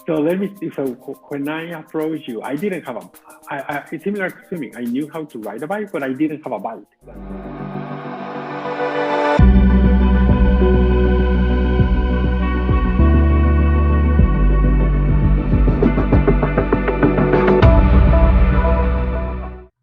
So let me, so when I approached you, I didn't have it's similar to swimming. I knew how to ride a bike, but I didn't have a bike.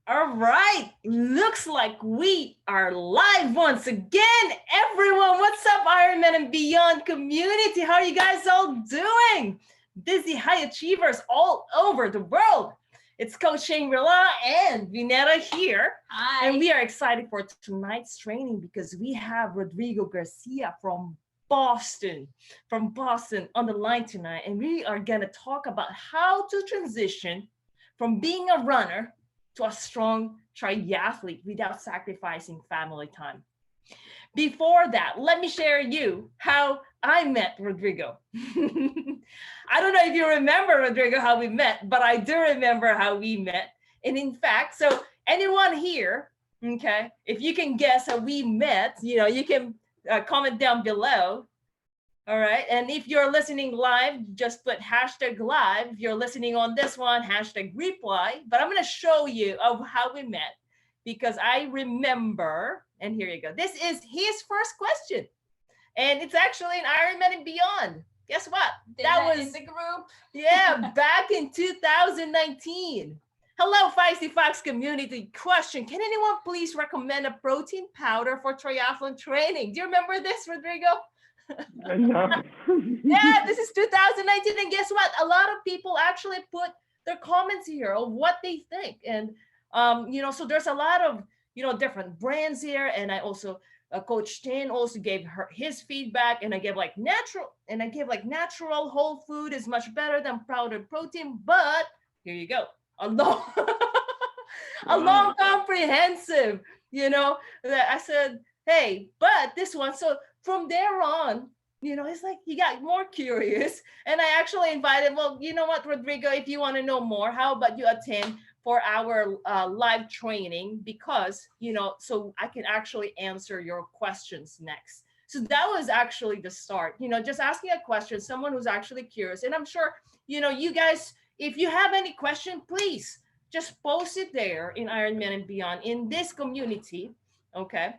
All right, looks like we are live once again. Everyone, what's up, Ironman and Beyond community? How are you guys all doing? Busy high achievers all over the world. It's Coach Shangrila and Vineta here. Hi. And we are excited for tonight's training because we have Rodrigo Garcia from Boston on the line tonight. And we are going to talk about how to transition from being a runner to a strong triathlete without sacrificing family time. Before that, let me share you how I met Rodrigo. I don't know if you remember, Rodrigo, how we met, but I do remember how we met. And in fact, so anyone here, okay, if you can guess how we met, you can comment down below. All right. And if you're listening live, just put hashtag live. If you're listening on this one, hashtag reply. But I'm going to show you of how we met because I remember, and here you go. This is his first question. And it's actually an Ironman and Beyond. Guess what? That was in the group. Yeah, back in 2019. Hello, Feisty community. Question: can anyone please recommend a protein powder for triathlon training? Do you remember this, Rodrigo? Yeah, this is 2019, and guess what? A lot of people actually put their comments here of what they think, and so there's a lot of different brands here, and I also Coach Tin also gave his feedback, and I gave like natural whole food is much better than powdered protein, but here you go, a long comprehensive, I said, hey, but this one, so from there on, it's like he got more curious, and I actually invited, well, you know what, Rodrigo, if you want to know more, how about you attend for our live training, because, so I can actually answer your questions next. So that was actually the start, just asking a question, someone who's actually curious. And I'm sure, you guys, if you have any question, please just post it there in Ironman and Beyond in this community. Okay.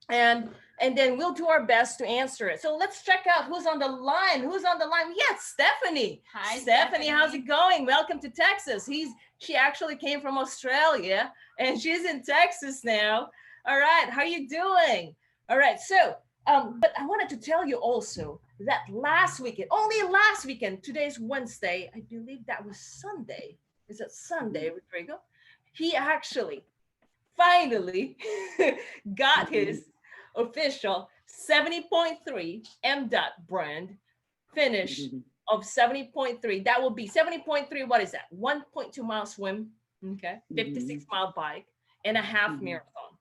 And then we'll do our best to answer it. So let's check out who's on the line. Yeah, Stephanie. Hi, Stephanie. How's it going? Welcome to Texas. She actually came from Australia and she's in Texas now. All right. How are you doing? All right. So, but I wanted to tell you also that only last weekend, today's Wednesday, I believe that was Sunday. Is it Sunday, Rodrigo? He actually finally got his official 70.3 MDOT brand finish of 70.3. That will be 70.3. What is that? 1.2 mile swim, okay, 56 mile bike, and a half marathon.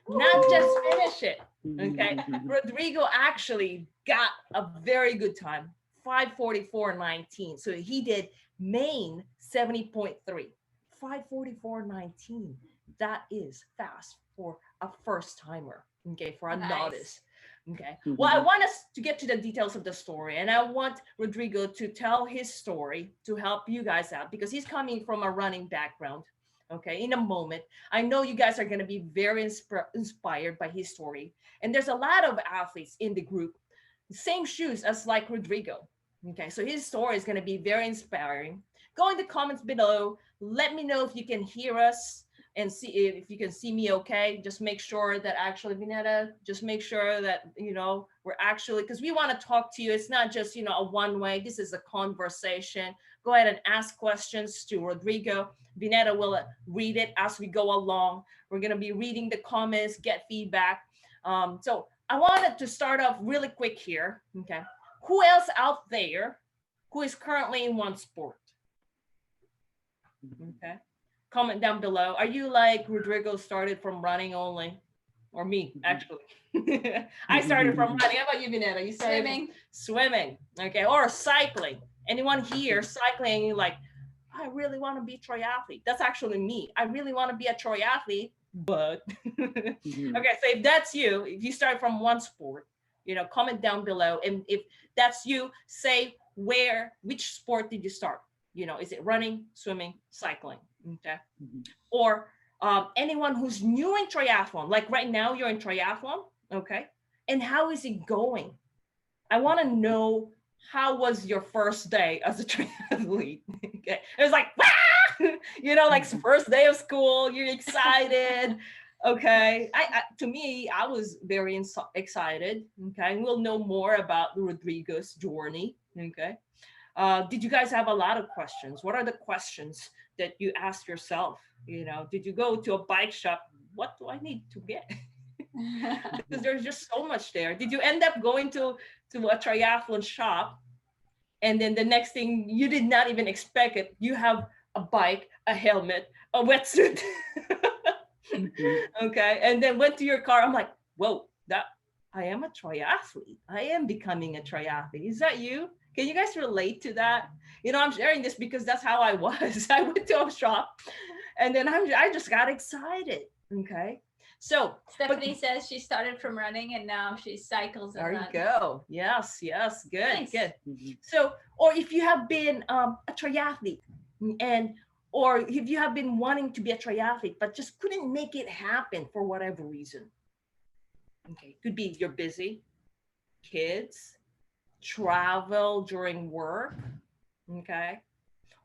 Not just finish it, okay. Rodrigo actually got a very good time, 5:44.19. So he did Maine 70.3, 5:44.19. That is fast for a first timer, okay, for a novice. Okay. Well, I want us to get to the details of the story, and I want Rodrigo to tell his story to help you guys out because he's coming from a running background. Okay. In a moment, I know you guys are going to be very inspired by his story, and there's a lot of athletes in the group, same shoes as like Rodrigo. Okay. So his story is going to be very inspiring. Go in the comments below. Let me know if you can hear us and see if you can see me okay. Just make sure that actually, Vineta, just make sure that, we're actually, because we want to talk to you. It's not just, a one way. This is a conversation. Go ahead and ask questions to Rodrigo. Vineta will read it as we go along. We're going to be reading the comments, get feedback. So I wanted to start off really quick here. Okay. Who else out there who is currently in one sport? Okay. Comment down below. Are you like Rodrigo, started from running only? Or me, actually. I started from running. How about you, Vineta? You started swimming. Okay. Or cycling. Anyone here cycling, you're like, I really want to be a triathlete. That's actually me. I really want to be a triathlete, but okay. So if that's you, if you start from one sport, comment down below. And if that's you, say which sport did you start? Is it running, swimming, cycling? Okay. Mhm. Or anyone who's new in triathlon, like right now you're in triathlon, okay? And how is it going? I want to know, how was your first day as a triathlete? Okay. It was like, like first day of school, you're excited. Okay. To me, I was very excited. Okay. And we'll know more about Rodrigo's journey. Okay. Did you guys have a lot of questions? What are the questions that you ask yourself? Did you go to a bike shop? What do I need to get? Because there's just so much there. Did you end up going to a triathlon shop, and then the next thing, you did not even expect it, you have a bike, a helmet, a wetsuit? Okay. And then went to your car. I'm like, whoa, I am a triathlete. I am becoming a triathlete. Is that you? Can you guys relate to that? I'm sharing this because that's how I was. I went to a shop, and then I just got excited. Okay. So Stephanie says she started from running and now she cycles. There you go. Yes. Good. Nice. Good. So, or if you have been a triathlete, or if you have been wanting to be a triathlete, but just couldn't make it happen for whatever reason. Okay. Could be you're busy, kids, travel during work. Okay.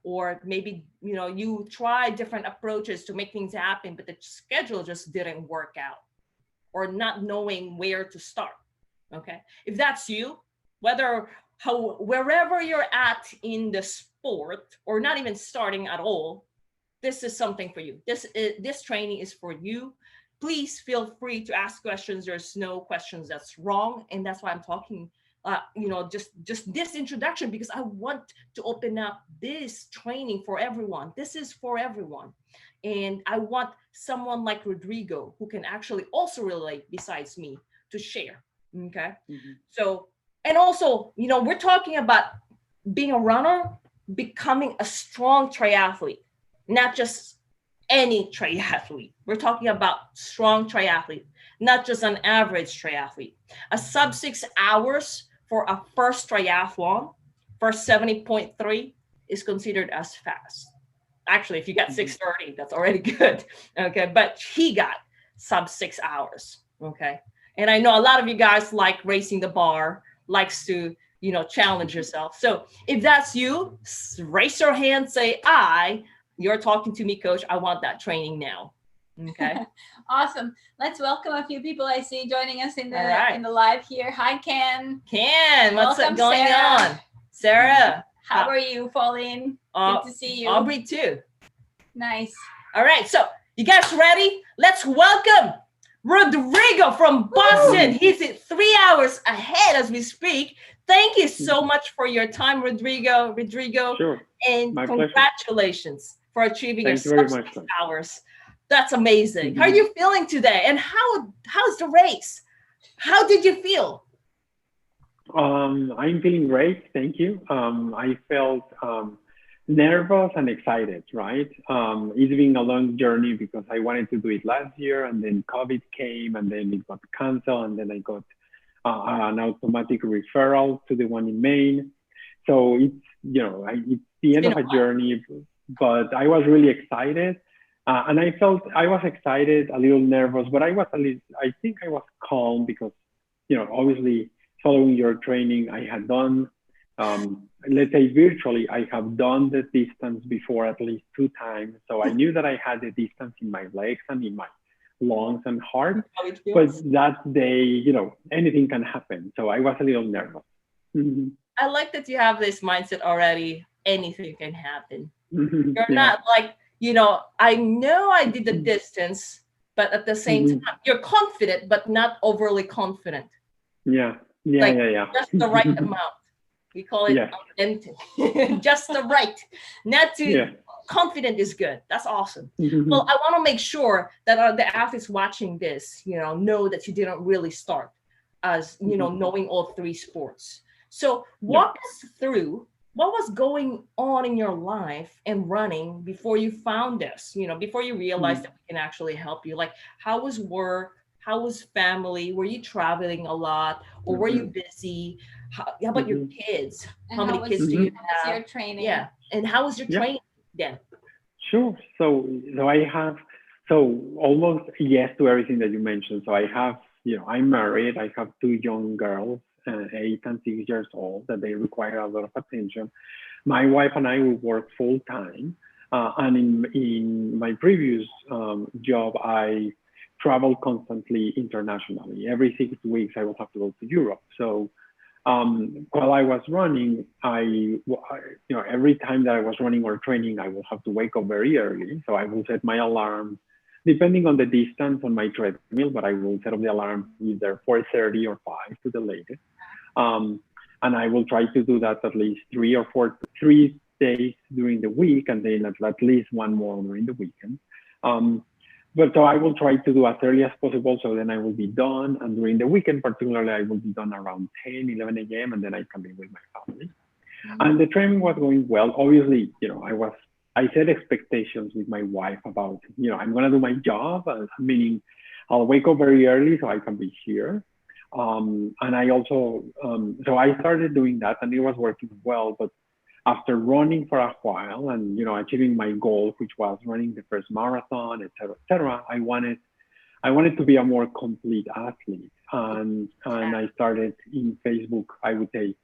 Or maybe, you try different approaches to make things happen, but the schedule just didn't work out, or not knowing where to start. Okay. If that's you, wherever you're at in the sport, or not even starting at all, this is something for you. This training is for you. Please feel free to ask questions. There's no questions that's wrong. And that's why I'm talking just this introduction, because I want to open up this training for everyone. This is for everyone. And I want someone like Rodrigo, who can actually also relate besides me, to share. Okay. So, and also, we're talking about being a runner, becoming a strong triathlete, not just any triathlete. We're talking about strong triathlete, not just an average triathlete. A sub 6 hours for a first triathlon, first 70.3 is considered as fast. Actually, if you got 6:30, that's already good. Okay. But he got sub 6 hours. Okay. And I know a lot of you guys like racing the bar, likes to, challenge yourself. So if that's you, raise your hand, say, you're talking to me, coach. I want that training now. Okay. Awesome. Let's welcome a few people I see joining us in the live here. Hi, Ken. What's Welcome, going Sarah. on? Sarah. How are you, Pauline? Good to see you. Aubrey too. Nice. All right. So you guys ready? Let's welcome Rodrigo from Boston. He's at 3 hours ahead as we speak. Thank you so much for your time, Rodrigo. Sure. And My congratulations for achieving your Thank you very 6 much. hours. That's amazing. How are you feeling today? And how's the race? How did you feel? I'm feeling great. Thank you. I felt nervous and excited, right? It's been a long journey because I wanted to do it last year, and then COVID came, and then it got canceled, and then I got an automatic referral to the one in Maine. So it's, it's the end of a journey, but I was really excited. And I felt I was excited, a little nervous, but I think I was calm because, obviously following your training, I had done, let's say virtually, I have done the distance before at least 2 times. So I knew that I had the distance in my legs and in my lungs and heart. But that day, anything can happen. So I was a little nervous. I like that you have this mindset already. Anything can happen. You're not like, I know I did the distance, but at the same time, you're confident, but not overly confident. Yeah. Just the right amount. We call it just the right. Not too confident is good. That's awesome. Well, I want to make sure that the athletes watching this, know that you didn't really start as, knowing all 3 sports. So walk us through what was going on in your life and running before you found us, before you realized that we can actually help you. Like, how was work? How was family? Were you traveling a lot, or were you busy? how about your kids? And how many kids do you have? Your training? Yeah. And how was your training then? Sure. So I have, almost yes to everything that you mentioned. So I have, I'm married. I have two young girls, 8 and 6 years old, that they require a lot of attention. My wife and I will work full time. And in my previous job, I travel constantly internationally. Every 6 weeks, I will have to go to Europe. So while I was running, every time that I was running or training, I will have to wake up very early. So I will set my alarm, depending on the distance on my treadmill, but I will set up the alarm either 4:30 or 5 to the latest. And I will try to do that at least 3 days during the week, and then at least one more during the weekend. But so I will try to do as early as possible, so then I will be done. And during the weekend, particularly, I will be done around 10, 11 a.m., and then I can be with my family. And the training was going well. Obviously, I set expectations with my wife about, I'm going to do my job, meaning I'll wake up very early so I can be here. And I also, so I started doing that, and it was working well. But after running for a while and, achieving my goal, which was running the first marathon, et cetera, I wanted to be a more complete athlete. And I started in Facebook, I would say,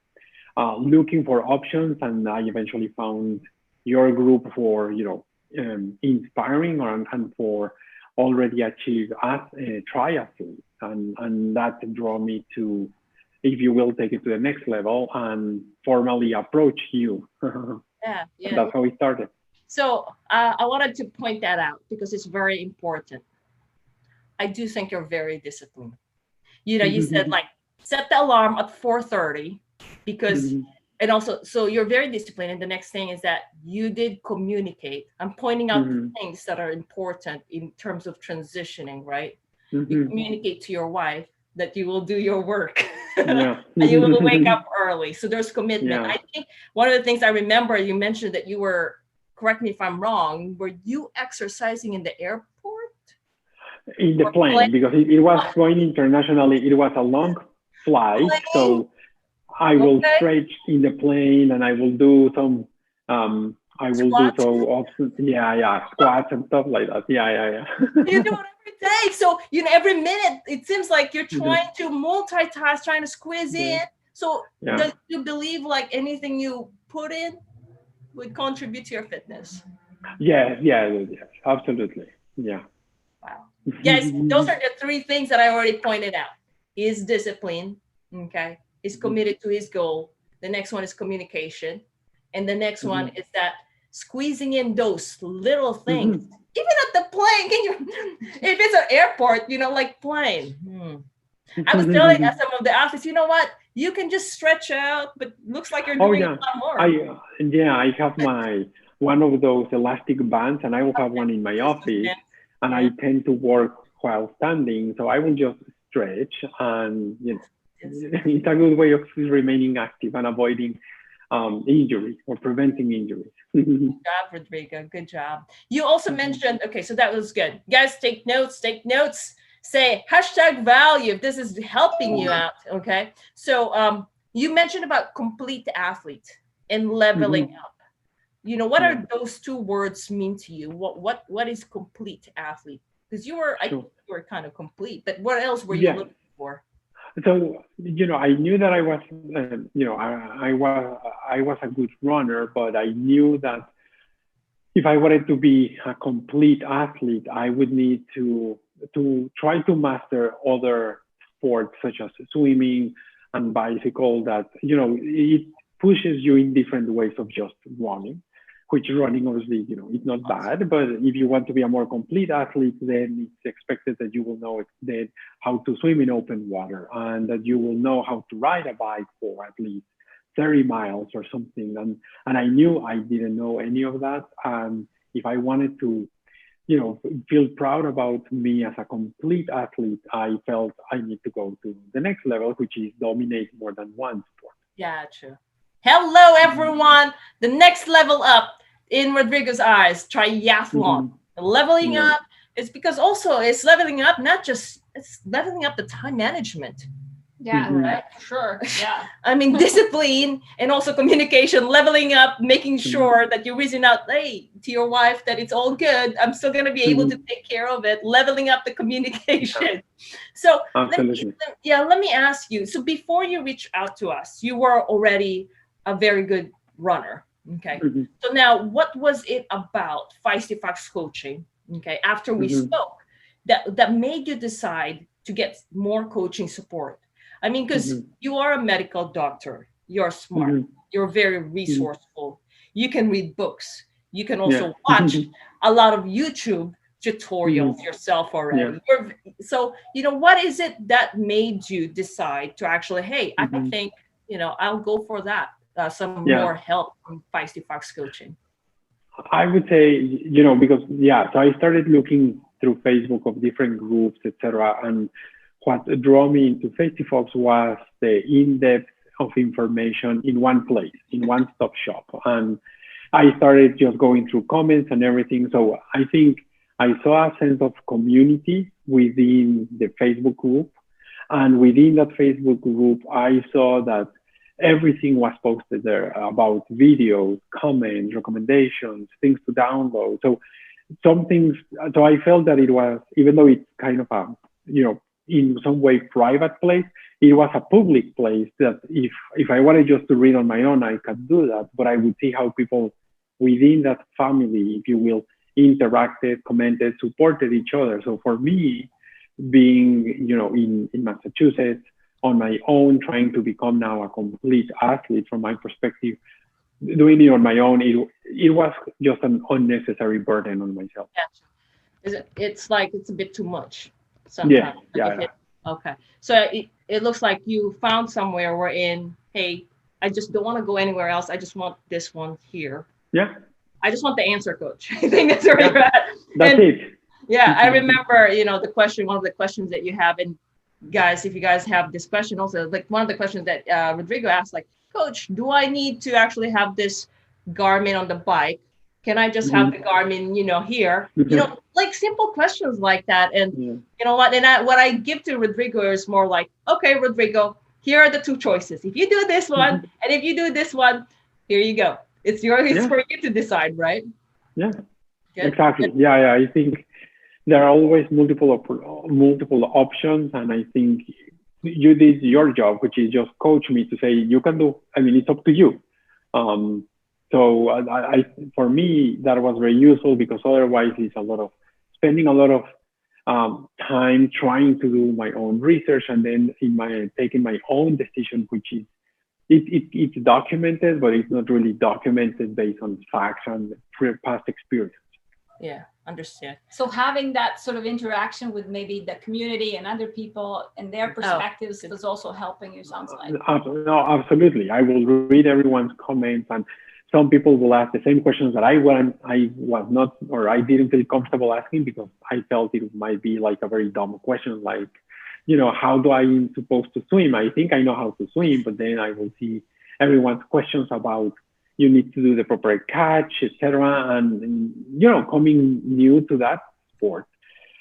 looking for options. And I eventually found your group for, inspiring and for already achieved triathletes. And that drew me to, if you will, take it to the next level and formally approach you. Yeah. That's how we started. So I wanted to point that out because it's very important. I do think you're very disciplined. You said like set the alarm at 4:30 because, and also, so you're very disciplined. And the next thing is that you did communicate. I'm pointing out things that are important in terms of transitioning, right? You communicate to your wife that you will do your work. And you will wake up early. So there's commitment. I think one of the things I remember, you mentioned that you were, correct me if I'm wrong, were you exercising in the airport? In the plane, because it was going internationally. It was a long flight. So I will stretch in the plane, and I will do some, squats and stuff like that. You do it every day. So, every minute, it seems like you're trying to multitask, trying to squeeze in. So do you believe like anything you put in would contribute to your fitness? Yes, absolutely. Yeah. Wow. Guys, those are the 3 things that I already pointed out. He is disciplined, okay? He's committed to his goal. The next one is communication. And the next one is that squeezing in those little things. Even at the plane, if it's an airport, like plane. I was telling some of the athletes, you know what? You can just stretch out, but looks like you're doing a lot more. I have one of those elastic bands, and I will have one in my office, and I tend to work while standing. So I will just stretch, and it's a good way of remaining active and avoiding injuries or preventing injuries. Good job, Rodrigo. Good job. You also mentioned, okay, so that was good. Guys, take notes. Say #value if this is helping you out, okay? So you mentioned about complete athlete and leveling up. What are those 2 words mean to you? What is complete athlete? Because I think you were kind of complete, but what else were you looking for? So, I knew that I was, I was a good runner, but I knew that if I wanted to be a complete athlete, I would need to try to master other sports such as swimming and bicycle that, it pushes you in different ways of just running, which running obviously, it's not bad, but if you want to be a more complete athlete, then it's expected that you will know then how to swim in open water and that you will know how to ride a bike for at least 30 miles or something. And I knew I didn't know any of that. And if I wanted to, feel proud about me as a complete athlete, I felt I need to go to the next level, which is dominate more than one sport. Yeah, true. Hello, everyone. The next level up in Rodrigo's eyes, triathlon. Leveling up is because also it's leveling up, it's leveling up the time management. Yeah, right. Sure. Yeah. I mean, discipline and also communication, leveling up, making sure that you're reaching out, hey, to your wife that it's all good. I'm still going to be able to take care of it, leveling up the communication. So let me ask you. So before you reach out to us, you were already a very good runner. Okay. So now what was it about Feisty Fox coaching? Okay. After we spoke that made you decide to get more coaching support? I mean, because you are a medical doctor, you're smart, you're very resourceful, you can read books, you can also watch a lot of YouTube tutorials yourself already. So, what is it that made you decide to actually, hey, I think, I'll go for that, some more help from Feisty Fox coaching? I would say, because, so I started looking through Facebook of different groups, etc. And what drew me into feistyfox was the in-depth of information in one place, in one-stop shop. And I started just going through comments and everything. So I think I saw a sense of community within the Facebook group. And within that Facebook group, I saw that everything was posted there about videos, comments, recommendations, things to download. So I felt that it was, even though it's kind of a, in some way private place, it was a public place that if I wanted just to read on my own, I could do that, but I would see how people within that family, if you will, interacted, commented, supported each other. So for me, being, in Massachusetts on my own, trying to become now a complete athlete from my perspective, doing it on my own, it was just an unnecessary burden on myself. It's like it's a bit too much sometimes. Okay. So it looks like you found somewhere wherein, hey, I just don't want to go anywhere else. I just want this one here. Yeah. I just want the answer, coach. I think that's where you're at. That's it. Yeah, I remember, the question, one of the questions that you have, and guys, if you guys have this question also, like one of the questions that Rodrigo asked, like, coach, do I need to actually have this Garmin on the bike? Can I just have the Garmin, here? Like simple questions like that. And you know what? And what I give to Rodrigo is more like, okay, Rodrigo, here are the two choices. If you do this one, and if you do this one, here you go. It's for you to decide, right? Yeah, exactly. Yeah. I think there are always multiple options, and I think you did your job, which is just coach me to say you can do. I mean, it's up to you. So I for me that was very useful, because otherwise it's spending a lot of time trying to do my own research, and then taking my own decision, which is it's documented, but it's not really documented based on facts and past experience. Yeah, understand. So having that sort of interaction with maybe the community and other people and their perspectives was also helping you, sounds like. No, absolutely. I will read everyone's comments, and some people will ask the same questions that I was not, or I didn't feel comfortable asking, because I felt it might be like a very dumb question, like, how do I supposed to swim? I think I know how to swim, but then I will see everyone's questions about you need to do the proper catch, etc. And coming new to that sport,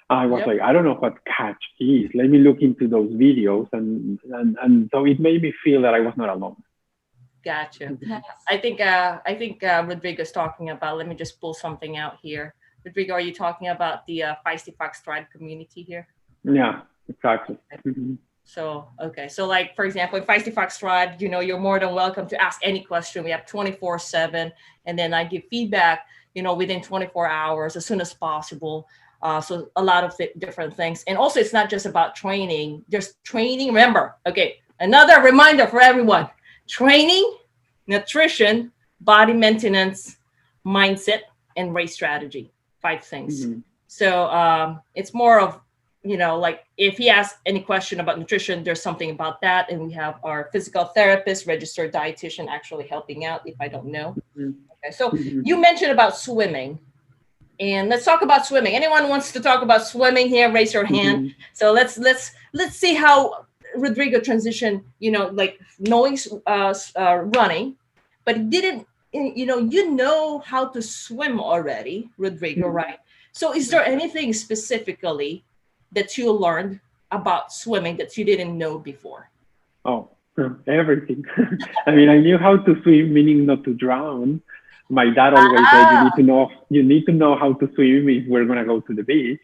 I was like, I don't know what catch is. Let me look into those videos, and so it made me feel that I was not alone. Gotcha. Yes. I think Rodrigo's talking about. Let me just pull something out here. Rodrigo, are you talking about the Feisty Fox Tribe community here? Yeah, exactly. So, okay. So like, for example, in Feisty Fox Tribe, you're more than welcome to ask any question. We have 24/7, and then I give feedback, within 24 hours, as soon as possible. So a lot of different things. And also, it's not just about training. There's training. Remember, okay, another reminder for everyone: training, nutrition, body maintenance, mindset, and race strategy. 5 things. So it's more of, like if he asks any question about nutrition, there's something about that. And we have our physical therapist, registered dietitian actually helping out if I don't know. Okay, so you mentioned about swimming. And let's talk about swimming. Anyone wants to talk about swimming here? Raise your hand. So let's see how Rodrigo transitioned, like knowing running, but he didn't, how to swim already, Rodrigo, right? So is there anything specifically that you learned about swimming that you didn't know before? Oh, everything. I mean, I knew how to swim, meaning not to drown. My dad always said, you need to know how to swim if we're gonna go to the beach.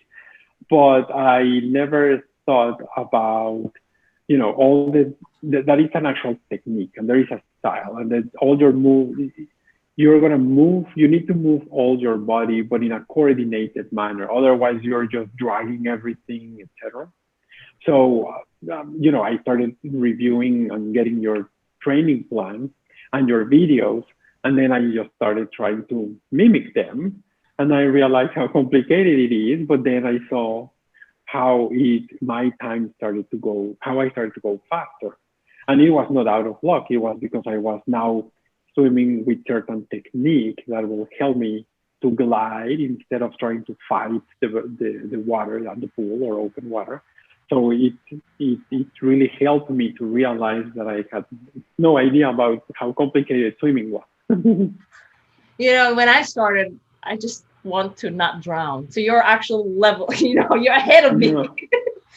But I never thought about, all that is an actual technique and there is a style and that all your moves, you're gonna move. You need to move all your body, but in a coordinated manner. Otherwise, you're just dragging everything, etc. So, I started reviewing and getting your training plans and your videos, and then I just started trying to mimic them. And I realized how complicated it is, but then I saw how my time started to go, how I started to go faster. And it was not out of luck. It was because I was now swimming with certain technique that will help me to glide instead of trying to fight the water at the pool or open water. So it really helped me to realize that I had no idea about how complicated swimming was. When I started, I just want to not drown. So your actual level, you're ahead of me.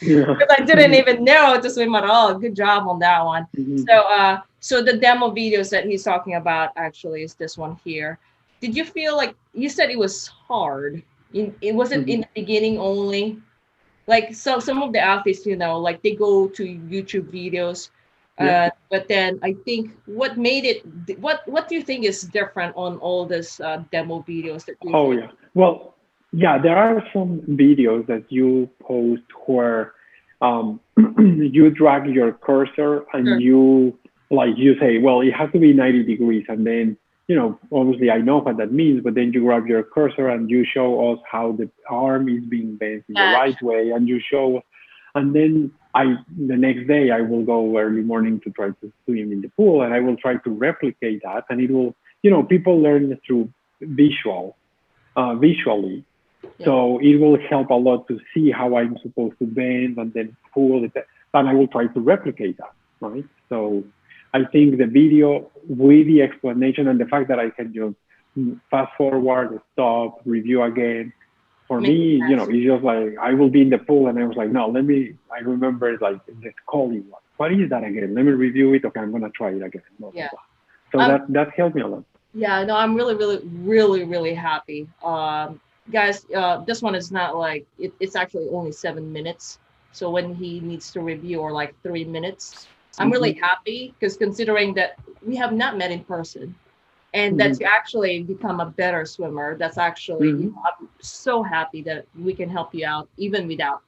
Because I didn't even know how to swim at all. Good job on that one. Mm-hmm. So the demo videos that he's talking about actually is this one here. Did you feel like, you said it was hard? It wasn't in the beginning only? Like, so some of the athletes, like they go to YouTube videos, but then I think what made it, what do you think is different on all this demo videos that you yeah. Well, yeah, there are some videos that you post where you drag your cursor and you say, well, it has to be 90 degrees. And then, obviously I know what that means, but then you grab your cursor and you show us how the arm is being bent in the right way. And you show, and then the next day I will go early morning to try to swim in the pool and I will try to replicate that. And it will, people learn through visually. Yeah. So it will help a lot to see how I'm supposed to bend and then pull it. And I will try to replicate that, right? So I think the video with the explanation and the fact that I can just fast forward, stop, review again. For me, it's just like, I will be in the pool and I was like, no, I remember like the calling one. What is that again? Let me review it. Okay, I'm going to try it again. Blah, blah, blah. So that helped me a lot. Yeah, no, I'm really, really, really, really happy. Guys, this one is not like, it's actually only 7 minutes. So when he needs to review or like 3 minutes, I'm really happy because considering that we have not met in person and that you actually become a better swimmer, that's actually, I'm so happy that we can help you out even without,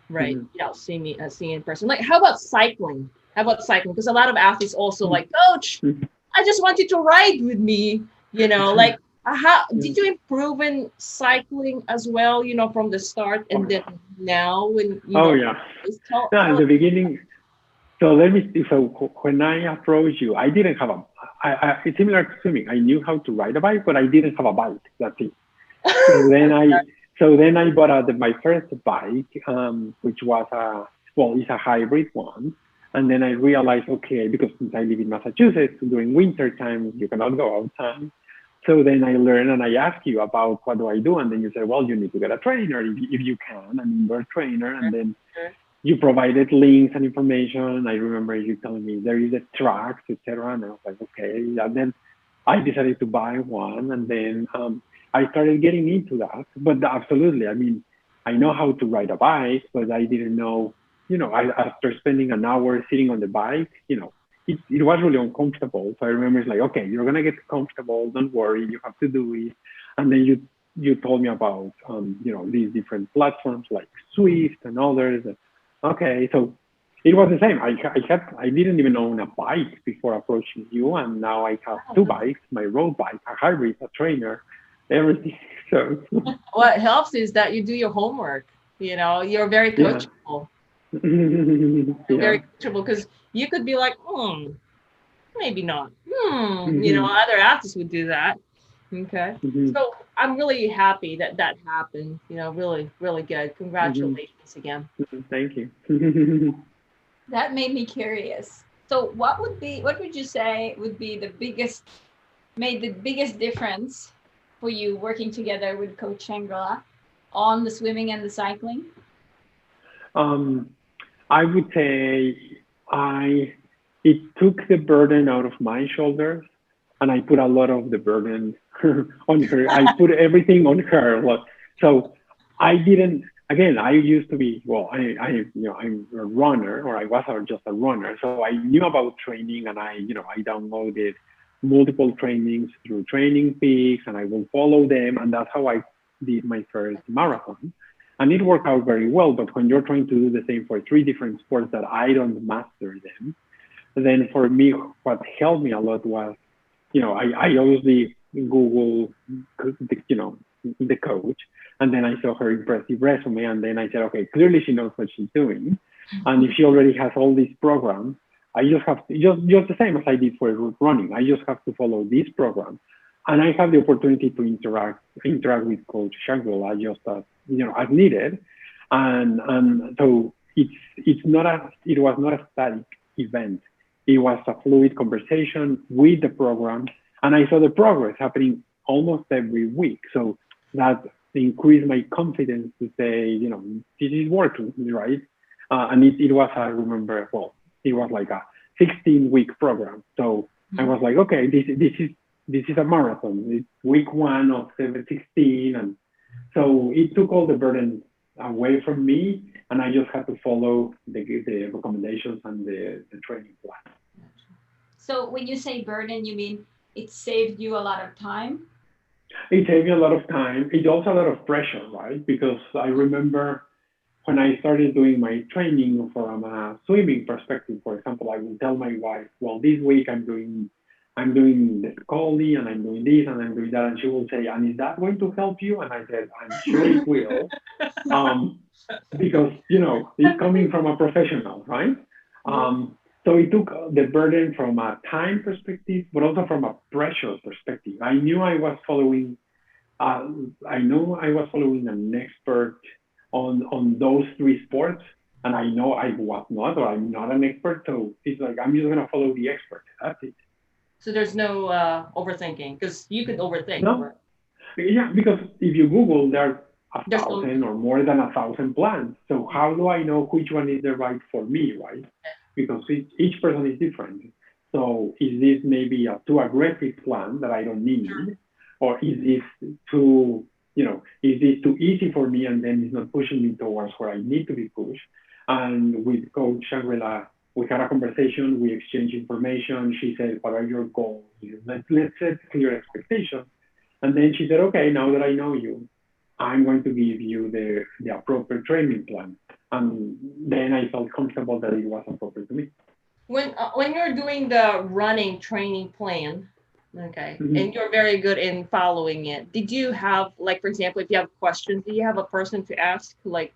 without seeing me seeing in person. Like, how about cycling? Because a lot of athletes also like, coach, I just want you to ride with me, like, how did you improve in cycling as well, from the start and then now when in the beginning. So let me see. So when I approached you, I didn't have it's similar to swimming. I knew how to ride a bike, but I didn't have a bike. That's it. So then I bought my first bike, which was it's a hybrid one. And then I realized, okay, because since I live in Massachusetts, during winter time, you cannot go outside. So then I learned and I asked you about what do I do? And then you said, well, you need to get a trainer if you can, an indoor trainer. And then you provided links and information. I remember you telling me there is a track, etc. And I was like, okay. And then I decided to buy one. And then I started getting into that. But absolutely, I mean, I know how to ride a bike, but I didn't know, after spending an hour sitting on the bike, it was really uncomfortable. So I remember it's like, okay, you're going to get comfortable. Don't worry. You have to do it. And then you told me about, these different platforms like Swift and others. Okay. So it was the same. I didn't even own a bike before approaching you. And now I have 2 bikes, my road bike, a hybrid, a trainer, everything. So what helps is that you do your homework. You're very coachable. Very coachable because you could be like, maybe not. Other athletes would do that. Okay. So I'm really happy that happened. Really, really good. Congratulations again. Thank you. That made me curious. So what would you say would be made the biggest difference for you working together with Coach Shangrila on the swimming and the cycling? I would say it took the burden out of my shoulders, and I put a lot of the burden on her. I put everything on her. So I didn't. Again, I used to be, well, I'm a runner, or I was just a runner. So I knew about training, and I downloaded multiple trainings through Training Peaks, and I will follow them. And that's how I did my first marathon. And it worked out very well. But when you're trying to do the same for 3 different sports that I don't master them, then for me, what helped me a lot was, I obviously Google, the coach, and then I saw her impressive resume, and then I said, okay, clearly she knows what she's doing, and if she already has all these programs, I just have to, just the same as I did for running, I just have to follow this program, and I have the opportunity to interact with Coach Shangrila just as needed, and so it was not a static event. It was a fluid conversation with the program, and I saw the progress happening almost every week. So that increased my confidence to say, this is working, right? And it was, I remember, well, it was like a 16-week program. So I was like, okay, this is a marathon. It's week 1 of 16, and so it took all the burden away from me, and I just had to follow the recommendations and the training plan. So when you say burden, you mean it saved you a lot of time? It saved me a lot of time. It's also a lot of pressure, right? Because I remember when I started doing my training from a swimming perspective, for example, I would tell my wife, well, this week I'm doing the Scully, and I'm doing this, and I'm doing that. And she will say, and is that going to help you? And I said, I'm sure it will. Because, it's coming from a professional, right? So it took the burden from a time perspective, but also from a pressure perspective. I knew I was following an expert on those 3 sports, and I know I was not, or I'm not an expert. So it's like, I'm just gonna follow the expert. That's it. So there's no overthinking, because you could overthink. No. Right? Yeah, because if you Google, there's 1,000 or more than 1,000 plans. So how do I know which one is the right for me, right? Because each person is different. So is this maybe a too aggressive plan that I don't need? Sure. Or is this too easy for me, and then it's not pushing me towards where I need to be pushed? And with Coach Shangrila, we had a conversation, we exchanged information. She said, what are your goals? Let's set clear expectations. And then she said, okay, now that I know you, I'm going to give you the appropriate training plan. And then I felt comfortable that it was appropriate to me. When you're doing the running training plan, okay, and you're very good in following it, did you have, like, for example, if you have questions, do you have a person to ask, like,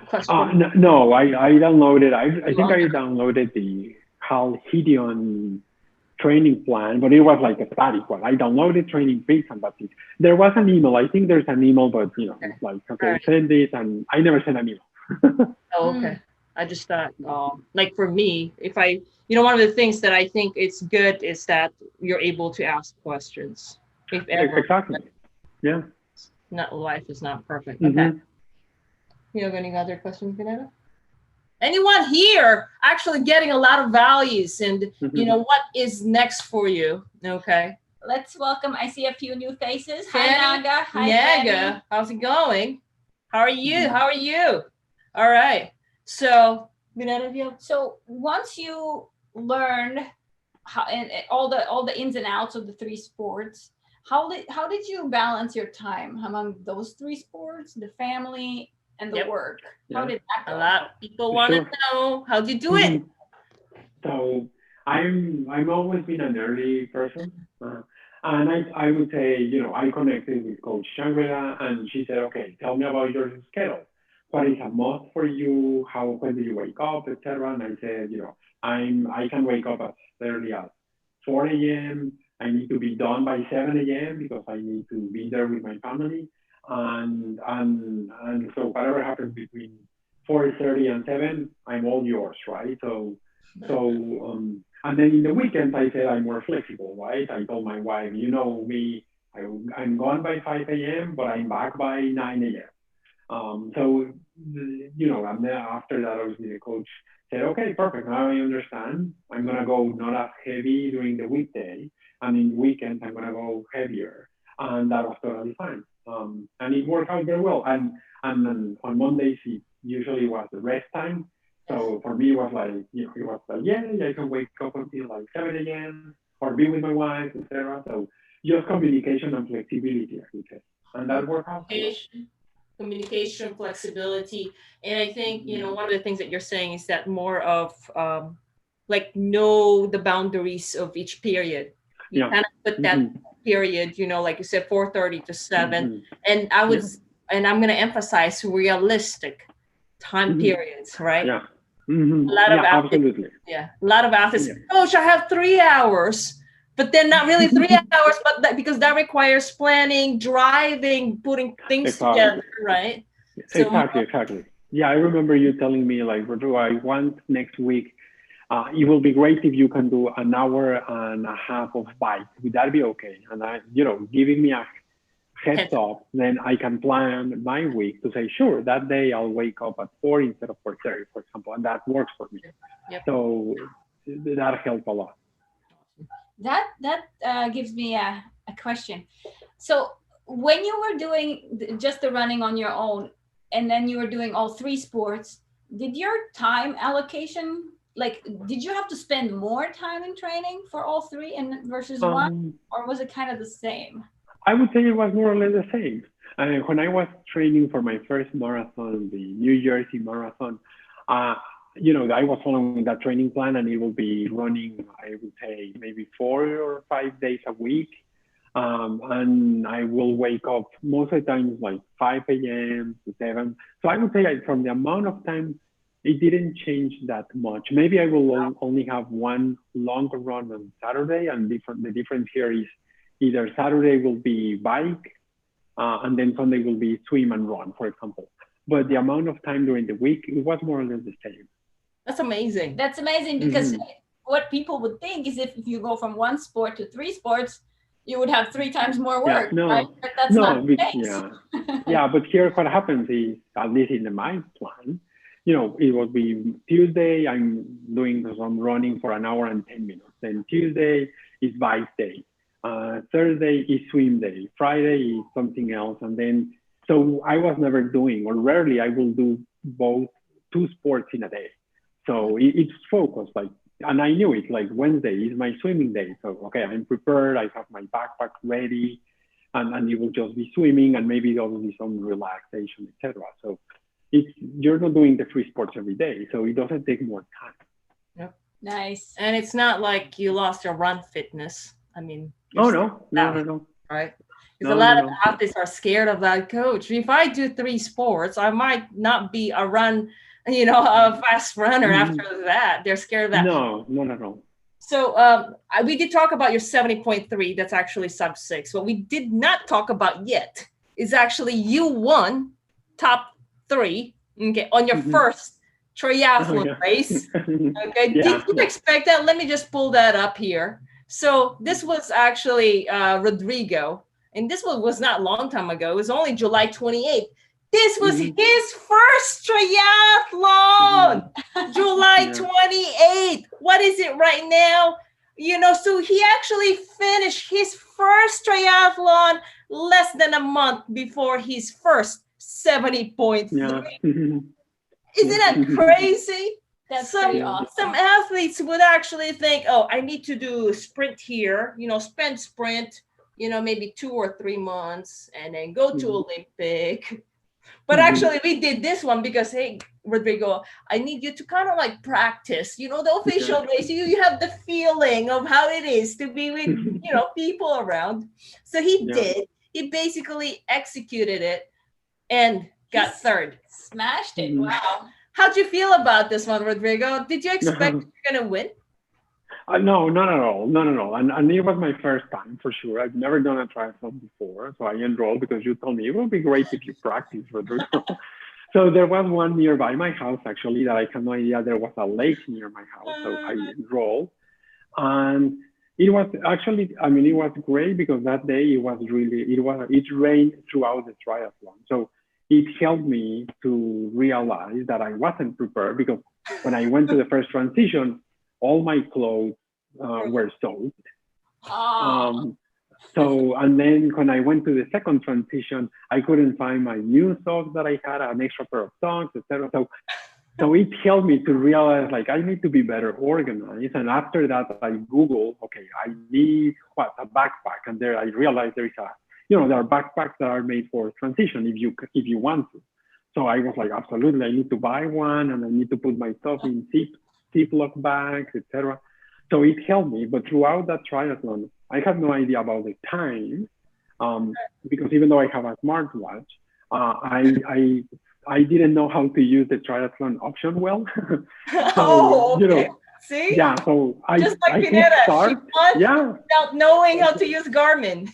questions? No, I downloaded, I think I downloaded the Hal Hideon training plan, but it was like a static one. I downloaded Training Peaks, and that's it. There was an email. I think there's an email, but it's like, okay, right. Send this, and I never sent an email. Oh, okay. I just thought, like for me, if one of the things that I think it's good is that you're able to ask questions. If ever. Exactly. Yeah. Life is not perfect. Okay. You have any other questions, Vanessa? Anyone here actually getting a lot of values, and what is next for you? Okay. Let's welcome. I see a few new faces. Hi, Naga. Hi, Naga. How's it going? How are you? How are you? All right. So, so once you learn how and all the ins and outs of the 3 sports, how did you balance your time among those 3 sports, the family and the work? How did that go? A lot of people want to know, how did you do it? So I'm always been an early person, and I would say, I connected with Coach Shangrila, and she said, okay, tell me about your schedule. What is a must for you? When do you wake up, etc. And I said, I can wake up as early as 4 a.m. I need to be done by 7 a.m. because I need to be there with my family. And so whatever happens between 4:30 and 7, I'm all yours, right? So and then in the weekends, I said I'm more flexible, right? I told my wife, you know me, I'm gone by 5 a.m., but I'm back by 9 a.m. And then after that, obviously the coach said, okay, perfect. Now I understand. I'm gonna go not as heavy during the weekday, and in weekends I'm gonna go heavier, and that was totally fine. And it worked out very well. And then on Mondays it usually was the rest time. So for me it was like, it was like, yeah, I can wake up until like 7 a.m. or be with my wife, etc. So just communication and flexibility, I would say, and that worked out. Communication, flexibility. And I think, one of the things that you're saying is that more of like know the boundaries of each period. You kind of put that period, like you said, 4:30 to 7. And and I'm going to emphasize realistic time periods, right? Yeah. A lot of athletes, absolutely. Yeah. A lot of athletes, Coach, I have 3 hours. But then not really 3 hours, but because that requires planning, driving, putting things together, right? So, exactly. Yeah, I remember you telling me like, Rodrigo, I want next week, it will be great if you can do an hour and a half of bike. Would that be okay? And giving me a heads up, then I can plan my week to say, sure, that day I'll wake up at 4 instead of 4:30, for example, and that works for me. So that helped a lot. That gives me a question. So when you were doing just the running on your own, and then you were doing all 3 sports, did your time allocation, did you have to spend more time in training for all 3 and versus 1, or was it kind of the same? I would say it was more or less the same. When I was training for my first marathon, the New Jersey Marathon, I was following that training plan, and it will be running, I would say, maybe 4 or 5 days a week. And I will wake up most of the times like 5 a.m. to 7. So I would say from the amount of time, it didn't change that much. Maybe I will only have one longer run on Saturday, and the difference here is either Saturday will be bike, and then Sunday will be swim and run, for example. But the amount of time during the week, it was more or less the same. That's amazing. That's amazing, because what people would think is if you go from 1 sport to 3 sports, you would have 3 times more work, right? But that's not the case. But here what happens is, at least in my plan, it will be Tuesday, I'm doing some running for an hour and 10 minutes. Then Tuesday is bike day. Thursday is swim day. Friday is something else. And then, so I was never doing, or rarely I will do both 2 sports in a day. So it's focused, and I knew it, Wednesday is my swimming day. So, okay, I'm prepared. I have my backpack ready, and it will just be swimming, and maybe there will be some relaxation, etc. So you're not doing the 3 sports every day. So it doesn't take more time. Yep. Nice. And it's not like you lost your run fitness. I mean, no. Right? Because a lot of athletes are scared of that, Coach. If I do 3 sports, I might not be a fast runner after that. They're scared of that. No. So we did talk about your 70.3. That's actually sub 6. What we did not talk about yet is actually you won top 3, okay, on your first triathlon race. Okay, did you expect that? Let me just pull that up here. So this was actually Rodrigo, and this was not a long time ago. It was only July 28th. This was his first triathlon, July 28th. What is it right now? So he actually finished his first triathlon less than a month before his first 70.3. Isn't that crazy? That's pretty awesome. Some athletes would actually think, oh, I need to do a sprint here, sprint, maybe 2 or 3 months, and then go to Olympic. But actually, we did this one because, hey, Rodrigo, I need you to kind of practice, the official race. You have the feeling of how it is to be with, people around. So he did. He basically executed it and got 3rd. Smashed it. Wow. How'd you feel about this one, Rodrigo? Did you expect you're going to win? No, not at all. And it was my first time for sure. I've never done a triathlon before. So I enrolled because you told me it would be great if you practice, Rodrigo. So there was one nearby my house, actually, that I had no idea there was a lake near my house. So I enrolled. And it was actually, it was great because that day it rained throughout the triathlon. So it helped me to realize that I wasn't prepared, because when I went to the first transition, all my clothes were soaked. So, and then when I went to the second transition, I couldn't find my new socks that I had, an extra pair of socks, etc. So it helped me to realize, like, I need to be better organized. And after that, I Googled, okay, I need a backpack. And there I realized there are backpacks that are made for transition if you want to. So I was like, absolutely, I need to buy one, and I need to put my stuff in Ziploc bags, etc. So it helped me. But throughout that triathlon, I had no idea about the time, because even though I have a smartwatch, I didn't know how to use the triathlon option well. So, okay. See? Yeah, so just like Pineda, start, without knowing how to use Garmin.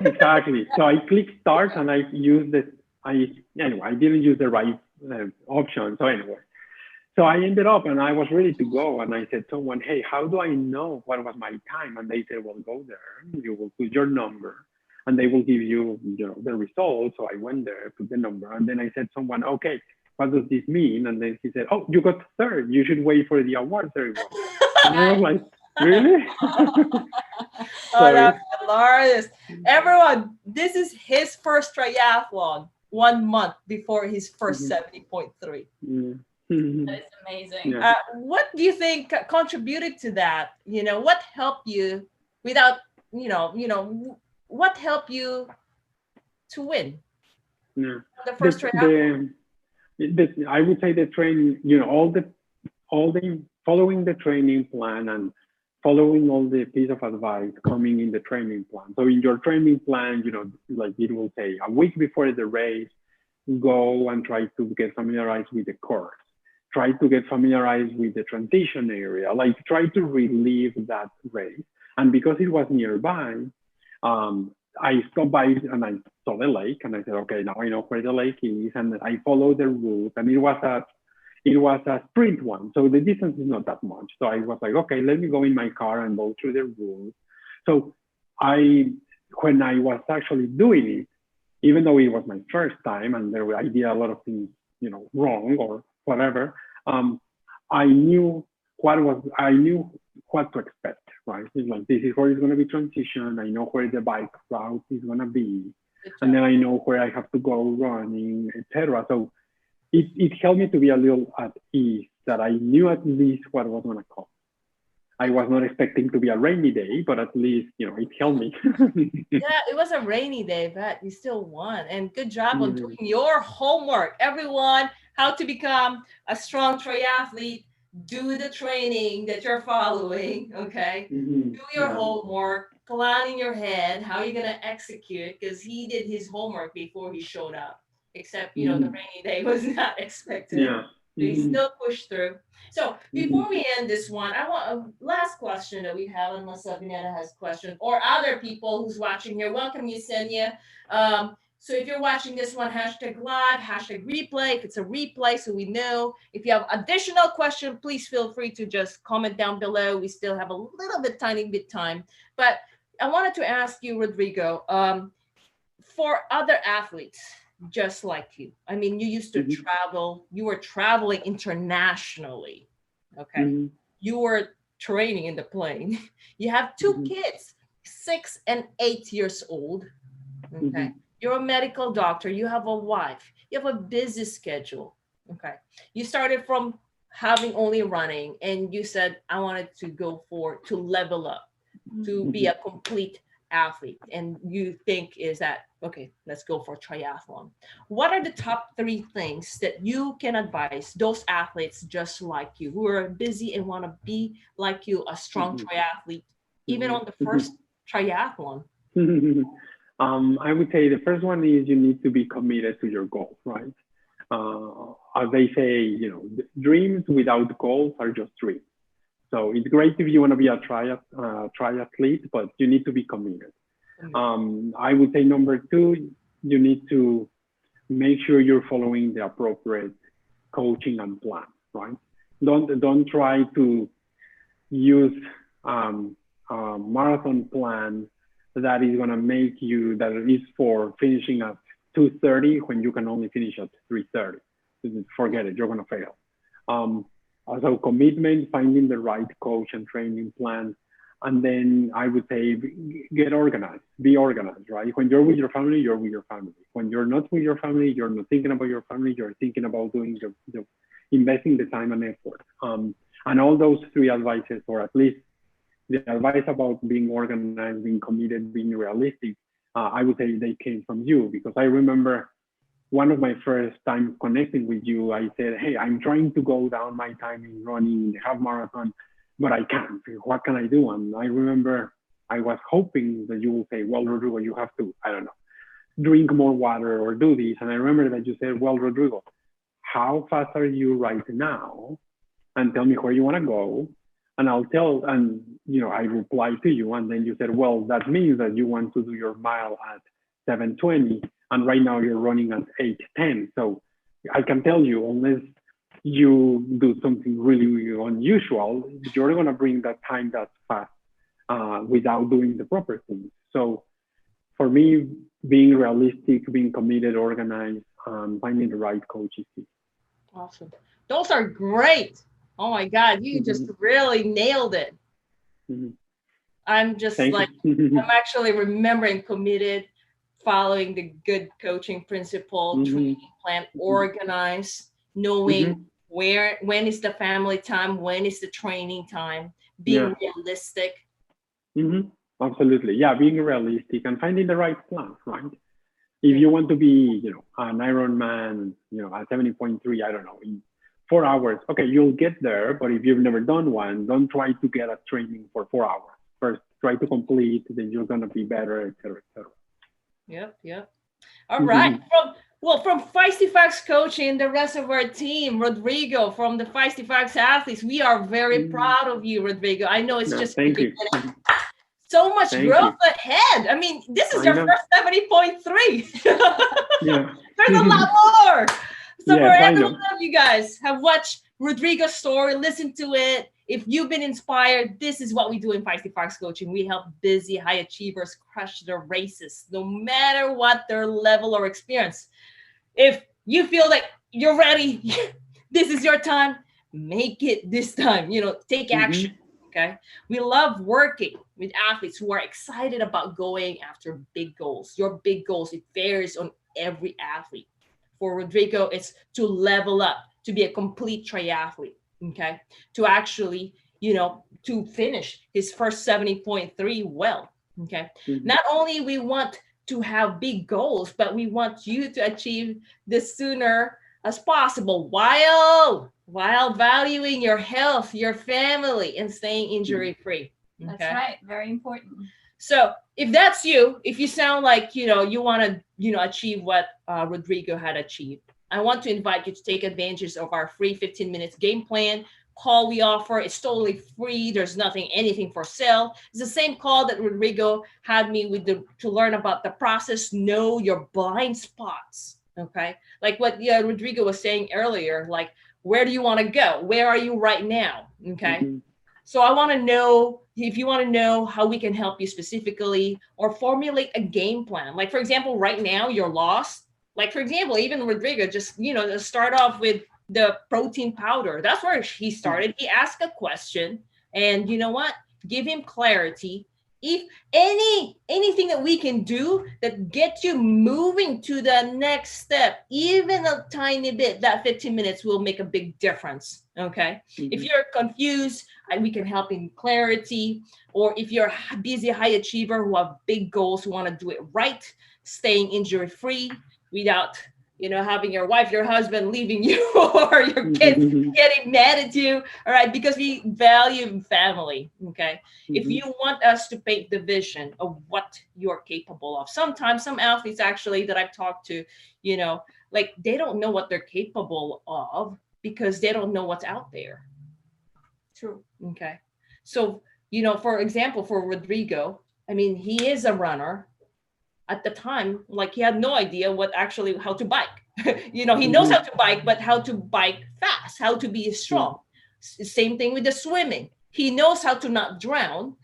Exactly. So I clicked start, and I used this. I didn't use the right option. So I ended up, and I was ready to go. And I said to someone, hey, how do I know what was my time? And they said, well, go there. You will put your number, and they will give you, the results. So I went there, put the number, and then I said to someone, okay, what does this mean? And then he said, oh, you got third. You should wait for the award ceremony. And I was like, really? That's hilarious. Everyone, this is his first triathlon 1 month before his first 70.3. That is amazing. Yeah. What do you think contributed to that? What helped you without, what helped you to win? Yeah. The first triathlon? I would say the training, all the following the training plan and following all the piece of advice coming in the training plan. So in your training plan, like it will say a week before the race, go and try to get familiarized with the course. Try to get familiarized with the transition area, like try to relive that race. And because it was nearby, I stopped by and I saw the lake, and I said, okay, now I know where the lake is, and I followed the route, and it was a sprint one, so the distance is not that much. So I was like, okay, let me go in my car and go through the route. So when I was actually doing it, even though it was my first time and I did a lot of things, wrong or whatever, I knew what to expect. Right? It's like, this is where it's going to be transition. I know where the bike route is going to be. And then I know where I have to go running, etc. So it helped me to be a little at ease, that I knew at least what was going to come. I was not expecting to be a rainy day, but at least, it helped me. Yeah, it was a rainy day, but you still won. And good job on doing your homework. Everyone, how to become a strong triathlete. Do the training that you're following, okay? Do your homework, plan in your head how you're gonna execute, because he did his homework before he showed up. Except, the rainy day was not expected. Yeah. So he still pushed through. So before we end this one, I want a last question that we have, unless Vineta has a question, or other people who's watching here. Welcome, Yesenia. So if you're watching this one, #live, #replay. If it's a replay, so we know. If you have additional question, please feel free to just comment down below. We still have a little bit, tiny bit time. But I wanted to ask you, Rodrigo, for other athletes just like you, I mean, you used to travel, you were traveling internationally, okay? You were training in the plane. You have 2 kids, 6 and 8 years old, okay? You're a medical doctor, you have a wife, you have a busy schedule, okay? You started from having only running, and you said, I wanted to go to level up, to be a complete athlete. And you think is that, okay, let's go for triathlon. What are the top 3 things that you can advise those athletes just like you, who are busy and want to be like you, a strong triathlete, even on the first triathlon? I would say the first one is you need to be committed to your goals, right? As they say, dreams without goals are just dreams. So it's great if you want to be a triathlete, but you need to be committed. I would say number 2, you need to make sure you're following the appropriate coaching and plan, right? Don't try to use a marathon plan that is going to make you, that is for finishing at 2:30 when you can only finish at 3:30. Forget it, you're gonna fail. Also commitment, finding the right coach and training plan. And then I would say, get organized, be organized, right? When you're with your family, you're with your family. When you're not with your family, you're not thinking about your family, you're thinking about doing investing the time and effort. And all those three advices, or at least the advice about being organized, being committed, being realistic, I would say they came from you, because I remember one of my first time connecting with you, I said, hey, I'm trying to go down my time in running the half marathon, but I can't. What can I do? And I remember I was hoping that you will say, well, Rodrigo, you have to, I don't know, drink more water or do this. And I remember that you said, well, Rodrigo, how fast are you right now? And tell me where you want to go. And I'll tell, and I replied to you. And then you said, well, that means that you want to do your mile at 7:20. And right now you're running at 8:10. So I can tell you, unless you do something really unusual, you're going to bring that time that fast without doing the proper things. So for me, being realistic, being committed, organized, finding the right coach is key. Awesome. Those are great. Oh my God, you just really nailed it. I'm just I'm actually remembering committed, following the good coaching principle, training plan, organized, knowing when is the family time, when is the training time, being realistic. Absolutely. Yeah, being realistic and finding the right plan, right? If you want to be, an Ironman, at 70.3, I don't know, in 4 hours, okay, you'll get there. But if you've never done one, don't try to get a training for 4 hours. First, try to complete, then you're going to be better, et cetera, et cetera. Yep. All right. From FeistyFox Coaching, the rest of our team, Rodrigo from the FeistyFox Athletes, we are very proud of you, Rodrigo. I know it's just thank you. So much growth ahead. I mean, this is your first 70.3. There's a lot more. So for every one of you guys have watched Rodrigo's story, listen to it. If you've been inspired, this is what we do in FeistyFox Coaching. We help busy high achievers crush their races, no matter what their level or experience. If you feel like you're ready, this is your time, make it this time. Take action. Okay. We love working with athletes who are excited about going after big goals. Your big goals, it varies on every athlete. For Rodrigo, it's to level up, to be a complete triathlete. Okay. To actually, to finish his first 70.3 well. Okay. Not only we want to have big goals, but we want you to achieve this sooner as possible while valuing your health, your family, and staying injury-free. Okay? That's right. Very important. So if that's you, if you sound like, you want to, achieve what Rodrigo had achieved, I want to invite you to take advantage of our free 15 minutes game plan call we offer. It's totally free. There's anything for sale. It's the same call that Rodrigo had me with to learn about the process. Know your blind spots. Okay. Like what Rodrigo was saying earlier, like, where do you want to go? Where are you right now? Okay. Mm-hmm. So I want to know if you want to know how we can help you specifically or formulate a game plan. Like, for example, right now you're lost. Like, for example, even Rodrigo just, start off with the protein powder. That's where he started. He asked a question and you know what? Give him clarity. If anything that we can do that gets you moving to the next step, even a tiny bit, that 15 minutes will make a big difference. Okay. Mm-hmm. If you're confused, we can help in clarity. Or if you're a busy high achiever who have big goals, who want to do it right, staying injury free without having your wife, your husband leaving you or your kids getting mad at you. All right. Because we value family. Okay. Mm-hmm. If you want us to paint the vision of what you're capable of, sometimes some athletes actually that I've talked to, like they don't know what they're capable of because they don't know what's out there. True. Okay. So, for example, for Rodrigo, I mean, he is a runner. At the time, like he had no idea how to bike. He knows how to bike, but how to bike fast, how to be strong. Same thing with the swimming. He knows how to not drown,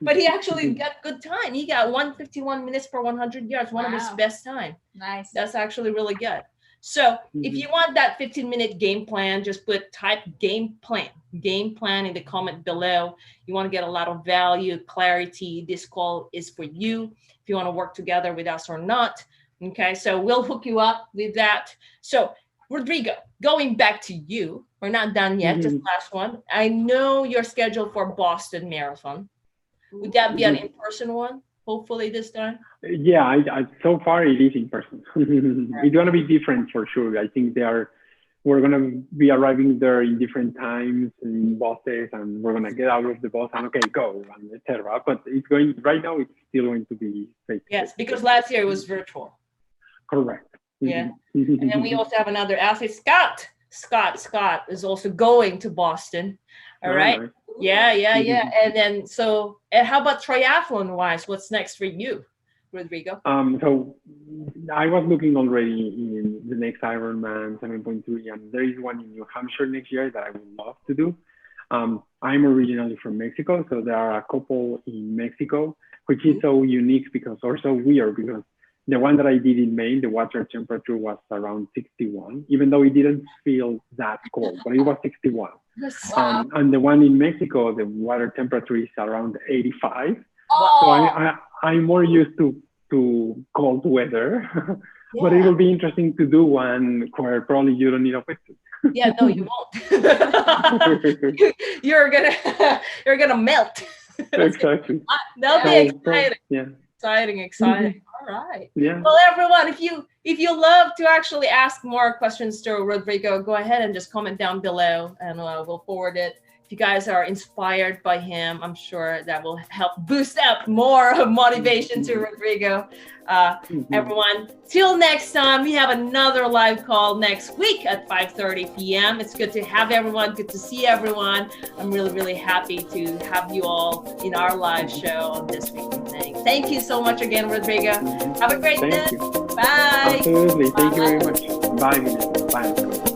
But he actually got good time. He got 151 minutes per 100 yards, one of his best time. Nice. That's actually really good. So if you want that 15-minute game plan, just type game plan in the comment below. You want to get a lot of value, clarity. This call is for you. If you want to work together with us or not. Okay, so we'll hook you up with that. So Rodrigo, going back to you, we're not done yet, just last one. I know you're scheduled for Boston Marathon. Would that be an in-person one, hopefully this time? Yeah, I so far it is in person. It's going to be different for sure. I think we're going to be arriving there in different times in buses, and we're going to get out of the bus and okay, go, and etc. But right now it's still going to be face. Yes, because last year it was virtual. Correct. Yeah. And then we also have another athlete, Scott. Scott is also going to Boston. All right. Yeah. And then and how about triathlon wise? What's next for you, Rodrigo? So I was looking already in the next Ironman 7.3, and there is one in New Hampshire next year that I would love to do. I'm originally from Mexico, so there are a couple in Mexico, which is so unique because weird because the one that I did in Maine, the water temperature was around 61, even though it didn't feel that cold, but it was 61. Wow. And the one in Mexico, the water temperature is around 85. Oh. So I'm more used to cold weather, but it will be interesting to do one where probably you don't need a wetsuit. Yeah, no, you won't. You're gonna melt. Exactly. That'll be exciting. Yeah. Exciting. All right. Yeah. Well, everyone, if you love to actually ask more questions to Rodrigo, go ahead and just comment down below, and we'll forward it. If you guys are inspired by him, I'm sure that will help boost up more motivation to Rodrigo. Everyone, till next time, we have another live call next week at 5:30 p.m. It's good to have everyone, good to see everyone. I'm really, really happy to have you all in our live show on this week evening. Thank you so much again, Rodrigo. Have a great day. You. Bye. Absolutely. Thank you very much. Bye. Bye.